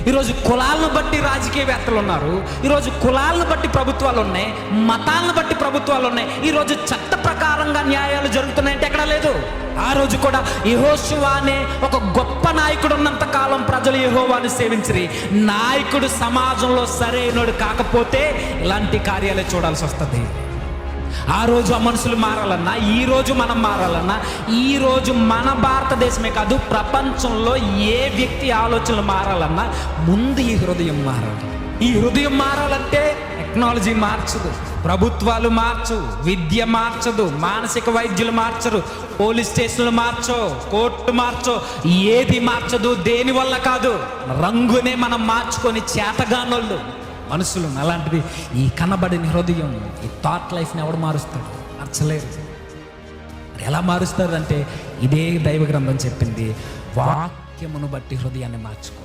ఈరోజు కులాలను బట్టి రాజకీయవేత్తలు ఉన్నారు, ఈరోజు కులాలను బట్టి ప్రభుత్వాలు ఉన్నాయి, మతాలను బట్టి ప్రభుత్వాలు ఉన్నాయి. ఈరోజు చట్ట ప్రకారంగా న్యాయాలు జరుగుతున్నాయంటే ఎక్కడా లేదు. ఆ రోజు కూడా యెహోషువ అనే ఒక గొప్ప నాయకుడు ఉన్నంత కాలం ప్రజలు యెహోవాను సేవించరి. నాయకుడు సమాజంలో సరైనడు కాకపోతే ఇలాంటి కార్యాలే చూడాల్సి వస్తుంది. ఆ రోజు ఆ మనుషులు మారాలన్నా, ఈ రోజు మనం మారాలన్నా, ఈ రోజు మన భారతదేశమే కాదు ప్రపంచంలో ఏ వ్యక్తి ఆలోచనలు మారాలన్నా ముందు ఈ హృదయం మారాలి. ఈ హృదయం మారాలంటే టెక్నాలజీ మార్చదు, ప్రభుత్వాలు మార్చు, విద్య మార్చదు, మానసిక వైద్యులు మార్చరు, పోలీస్ స్టేషన్లు మార్చో, కోర్టు మార్చో, ఏది మార్చదు. దేని వల్ల కాదు, రంగునే మనం మార్చుకొని చేతగానోళ్ళు మనుషులు. అలాంటిది ఈ కనబడిన హృదయం, ఈ థాట్ లైఫ్ని ఎవడు మారుస్తాడు? మార్చలేరు. ఎలా మారుస్తారు అంటే ఇదే దైవ గ్రంథం చెప్పింది, వాక్యమును బట్టి హృదయాన్ని మార్చుకో.